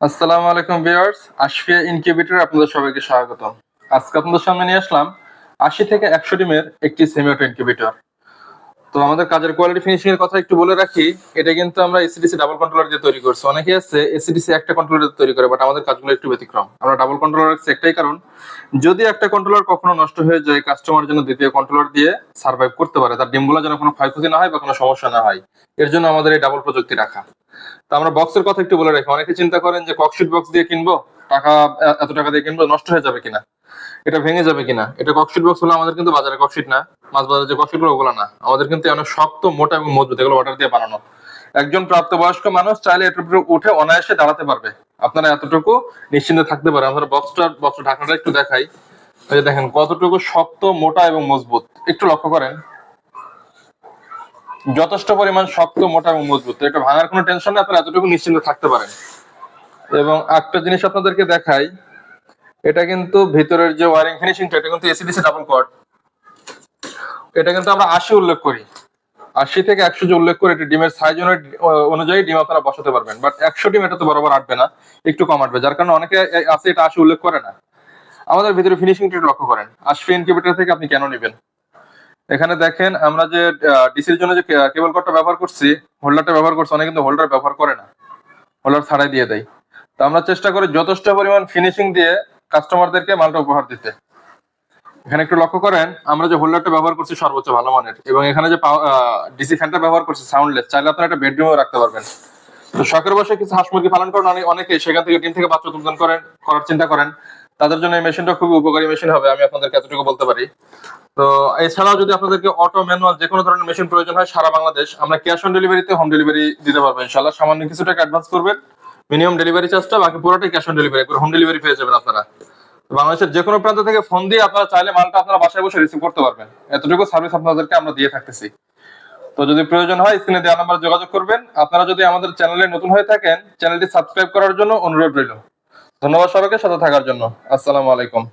আসসালামু আলাইকুম ভিউয়ার্স, আশফিয়া ইনকিউবেটরে আপনাদের সবাইকে স্বাগতম। আজকে আপনাদের সামনে নিয়ে আসলাম ৮০ থেকে ১০০ ডিমের একটি সেমি অটো ইনকিউবেটর। তো আমাদের কাজের কোয়ালিটি ফিনিশিং এর কথা একটু বলে রাখি। এটা কিন্তু আমরা এসিডিসি ডাবল কন্ট্রোলার দিয়ে তৈরি করছি। অনেকে আছে এসিডিসি একটা কন্ট্রোলার দিয়ে তৈরি করে, বাট আমাদের কাজগুলো একটু ব্যতিক্রম। আমরা ডাবল কন্ট্রোলার রাখছি একটাই কারণ, যদি একটা কন্ট্রোলার কখনো নষ্ট হয়ে যায়, কাস্টমার যেন দ্বিতীয় কন্ট্রোলার দিয়ে সার্ভাইভ করতে পারে, তার ডিমগুলো যেন কোনো ক্ষয়ক্ষতি না হয় বা কোনো সমস্যা না হয়। এর জন্য আমাদের এই ডাবল প্রযুক্তি রাখা। তো আমরা বক্সের কথা একটু বলে রাখি। অনেকে চিন্তা করেন যে ককশিট বক্স দিয়ে কিনবো, টাকা এত টাকা দিয়ে কিনবো, নষ্ট হয়ে যাবে কিনা, এটা ভেঙে যাবে কিনা। এটা ককশিট বক্স হলো, আমাদের কিন্তু বাজারে ককশিট না, মাছ বাজারে যে ককশিট গুলো ওগুলো না, আমাদের কিন্তু অনেক শক্ত, মোটা এবং মজবুত, এগুলো ওয়াটার দিয়ে বানানো। একজন প্রাপ্তবয়স্ক মানুষ চাইলে এটুকু উঠে অনায়াসে দাঁড়াতে পারবে। আপনারা এতটুকু নিশ্চিন্তে থাকতে পারেন। আমরা বক্স ঢাকনাটা একটু দেখাই। এই যে দেখেন কতটুকু শক্ত, মোটা এবং মজবুত, একটু লক্ষ্য করেন। যথেষ্ট পরিমাণ শক্ত, মোটা এবং মজবুত, এটা ভাঙার কোনো টেনশন নেই, আপনারা এতটুকু নিশ্চিন্তে থাকতে পারেন। এবং একটা জিনিস আপনাদেরকে দেখাই, এটা কিন্তু ভিতরের যে ওয়ারিং ফিনিশিংটা, এটা কিন্তু এসিডিসি ডাবল কট। এটা কিন্তু আমরা ৮০ উল্লেখ করি, ৮০ থেকে ১০০ যে উল্লেখ করে, এটা ডিমের সাইজ অনুযায়ী ডিম আপনারা বসাতে পারবেন। বাট ১০০ ডিম এটা তো বরাবর আটবে না, একটু কম আটবে, যার কারণে অনেকে আছে এটা ৮০ উল্লেখ করে না। আমাদের ভিতরে ফিনিশিংটা লক্ষ্য করেন। আশফি ইনকিউবেটর থেকে আপনি কেন নেবেন? এখানে দেখেন আমরা যে ডিসির জন্য যে কেবল কটটা ব্যবহার করছি, হোল্ডারটা ব্যবহার করছি, অনেকে কিন্তু হোল্ডার ব্যবহার করে না, হোল্ডার ছাড়াই দিয়ে দেয়। তো আমরা চেষ্টা করি যথেষ্ট পরিমাণ ফিনিশিং দিয়ে কাস্টমারদেরকে মালটা উপহার দিতে। এখানে একটু লক্ষ্য করেন, আমরা যে হোল্ডারটা ব্যবহার করছি সর্বোচ্চ ভালো মানের, এবং এখানে যে ডিসি ফ্যানটা ব্যবহার করছি সাউন্ডলেস, চাইলে আপনারা একটা বেডরুমেও রাখতে পারবেন। তো শখের বসে কিছু হাঁস মুরগি পালন করেন অনেকে, সেখান থেকে ডিম থেকে বাচ্চা উৎপাদন করার চিন্তা করেন, তাদের জন্য এই মেশিনটা খুবই উপকারী মেশিন হবে, আমি আপনাদেরকে এতটুকু বলতে পারি। তো এছাড়াও যদি আপনাদেরকে অটো ম্যানুয়াল যে কোনো ধরনের মেশিন প্রয়োজন হয়, সারা বাংলাদেশ আমরা ক্যাশ অন ডেলিভারিতে হোম ডেলিভারি দিতে পারবো ইনশাআল্লাহ। সামান্য কিছু টাকা অ্যাডভান্স করবেন, মিনিমাম ডেলিভারি চার্জটা, বাকি পুরোটাই cash on delivery, home delivery পেয়ে যাবেন আপনারা। বাংলাদেশের যে কোনো প্রান্ত থেকে ফোন দিয়ে আপনারা চাইলে মালটা আপনারা বাসায় বসে রিসিভ করতে পারবেন। এতটুকু সার্ভিস আপনাদেরকে আমরা দিয়ে থাকতেছি। তো যদি প্রয়োজন হয় স্ক্রিনে দেওয়া নাম্বারে যোগাযোগ করবেন। আপনারা যদি আমাদের চ্যানেলে নতুন হয়ে থাকেন, চ্যানেলটি সাবস্ক্রাইব করার জন্য অনুরোধ রইল। ধন্যবাদ সবাইকে সাথে থাকার জন্য। আসসালামু আলাইকুম।